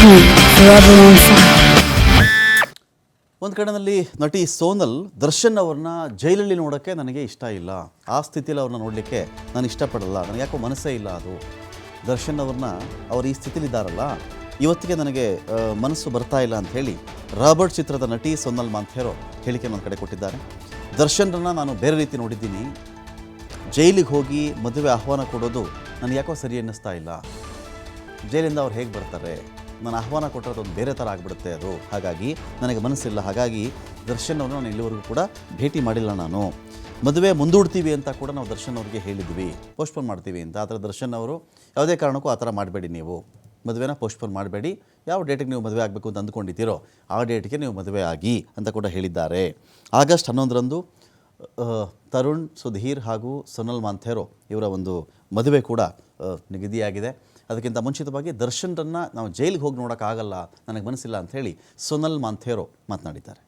me forever on fire. ಒಂದು ಕಡೆಯಲ್ಲಿ ನಟಿ ಸೋನಲ್ ದರ್ಶನ್ ಅವ್ರನ್ನ ಜೈಲಲ್ಲಿ ನೋಡೋಕ್ಕೆ ನನಗೆ ಇಷ್ಟ ಇಲ್ಲ, ಆ ಸ್ಥಿತಿಯಲ್ಲಿ ಅವ್ರನ್ನ ನೋಡಲಿಕ್ಕೆ ನಾನು ಇಷ್ಟಪಡಲ್ಲ, ನನಗೆ ಯಾಕೋ ಮನಸ್ಸೇ ಇಲ್ಲ. ಅದು ದರ್ಶನ್ ಅವ್ರನ್ನ ಅವ್ರು ಈ ಸ್ಥಿತಿಲಿದ್ದಾರಲ್ಲ, ಇವತ್ತಿಗೆ ನನಗೆ ಮನಸ್ಸು ಬರ್ತಾ ಇಲ್ಲ ಅಂತ ಹೇಳಿ ರಾಬರ್ಟ್ ಚಿತ್ರದ ನಟಿ ಸೋನಲ್ ಮಾಂಥೇರೋ ಹೇಳಿಕೆ ನನ್ನ ಕಡೆ ಕೊಟ್ಟಿದ್ದಾರೆ. ದರ್ಶನ್ರನ್ನ ನಾನು ಬೇರೆ ರೀತಿ ನೋಡಿದ್ದೀನಿ, ಜೈಲಿಗೆ ಹೋಗಿ ಮದುವೆ ಆಹ್ವಾನ ಕೊಡೋದು ನನಗೆ ಯಾಕೋ ಸರಿ ಅನ್ನಿಸ್ತಾ ಇಲ್ಲ. ಜೈಲಿಂದ ಅವ್ರು ಹೇಗೆ ಬರ್ತಾರೆ, ನಾನು ಆಹ್ವಾನ ಕೊಟ್ಟರೆ ಅದೊಂದು ಬೇರೆ ಥರ ಆಗಿಬಿಡುತ್ತೆ ಅದು, ಹಾಗಾಗಿ ನನಗೆ ಮನಸ್ಸಿಲ್ಲ. ಹಾಗಾಗಿ ದರ್ಶನ್ ಅವ್ರನ್ನ ನಾನು ಇಲ್ಲಿವರೆಗೂ ಕೂಡ ಭೇಟಿ ಮಾಡಿಲ್ಲ. ನಾನು ಮದುವೆ ಮುಂದೂಡ್ತೀವಿ ಅಂತ ಕೂಡ ನಾವು ದರ್ಶನ್ ಅವ್ರಿಗೆ ಹೇಳಿದ್ವಿ, ಪೋಸ್ಟ್ಪೋನ್ ಮಾಡ್ತೀವಿ ಅಂತ. ಆ ಥರ ದರ್ಶನ್ ಅವರು ಯಾವುದೇ ಕಾರಣಕ್ಕೂ ಆ ಥರ ಮಾಡಬೇಡಿ, ನೀವು ಮದುವೆನ ಪೋಸ್ಟ್ಪೋನ್ ಮಾಡಬೇಡಿ, ಯಾವ ಡೇಟಿಗೆ ನೀವು ಮದುವೆ ಆಗಬೇಕು ಅಂತ ಅಂದ್ಕೊಂಡಿದ್ದೀರೋ ಆ ಡೇಟಿಗೆ ನೀವು ಮದುವೆ ಆಗಿ ಅಂತ ಕೂಡ ಹೇಳಿದ್ದಾರೆ. ಆಗಸ್ಟ್ 11ರಂದು ತರುಣ್, ಸುಧೀರ್ ಹಾಗೂ ಸೋನಲ್ ಮಾಂಥೇರೋ ಇವರ ಒಂದು ಮದುವೆ ಕೂಡ ನಿಗದಿಯಾಗಿದೆ. ಅದಕ್ಕಿಂತ ಮುಂಚಿತವಾಗಿ ದರ್ಶನ್ರನ್ನ ನಾವು ಜೈಲಿಗೆ ಹೋಗಿ ನೋಡೋಕ್ಕಾಗಲ್ಲ, ನನಗೆ ಮನಸ್ಸಿಲ್ಲ ಅಂತ ಹೇಳಿ ಸೋನಲ್ ಮಾಂಥೇರೋ ಮಾತನಾಡಿದ್ದಾರೆ.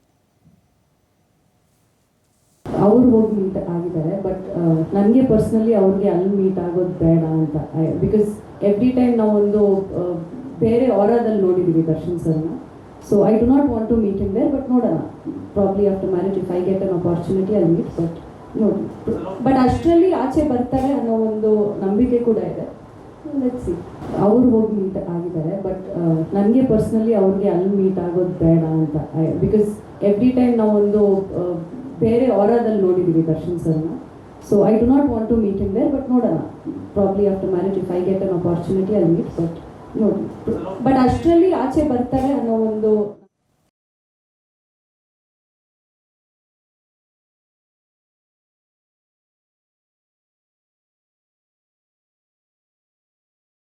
ಅವ್ರು ಹೋಗಿ ಮೀಟ್ ಆಗಿದ್ದಾರೆ, ಬಟ್ ನನಗೆ ಪರ್ಸ್ನಲಿ ಅವ್ರಿಗೆ ಅಲ್ಲಿ ಮೀಟ್ ಆಗೋದು ಬೇಡ ಅಂತ. ಬಿಕಾಸ್ ಎವ್ರಿ ಟೈಮ್ ನಾವೊಂದು ಬೇರೆ ಆರಾದಲ್ಲಿ ನೋಡಿದ್ದೀವಿ ದರ್ಶನ್ ಸರ್ನ. So I do not want to meet in there, but ನೋಡೋಣ, probably after marriage if I get an opportunity I meet. ನೋಡಿ, ಬಟ್ ಅಷ್ಟರಲ್ಲಿ ಆಚೆ ಬರ್ತಾರೆ ಅನ್ನೋ ಒಂದು ನಂಬಿಕೆ ಕೂಡ ಇದೆ. ಅವ್ರು ಹೋಗಿ ಮೀಟ್ ಆಗಿದ್ದಾರೆ, ಬಟ್ ನನಗೆ ಪರ್ಸ್ನಲಿ ಅವ್ರಿಗೆ ಅಲ್ಲಿ ಮೀಟ್ ಆಗೋದು ಬೇಡ ಅಂತ. ಬಿಕಾಸ್ ಎವ್ರಿ ಟೈಮ್ ನಾವೊಂದು ಬೇರೆ ಆರಾದಲ್ಲಿ ನೋಡಿದ್ದೀವಿ ದರ್ಶನ್ ಸರ್ನ. So I do not want to meet in there, but ನೋಡೋಣ, probably after marriage if I get an opportunity I meet. But ನೋಡಿ, ಬಟ್ ಅಷ್ಟರಲ್ಲಿ ಆಚೆ ಬರ್ತಾರೆ ಅನ್ನೋ ಒಂದು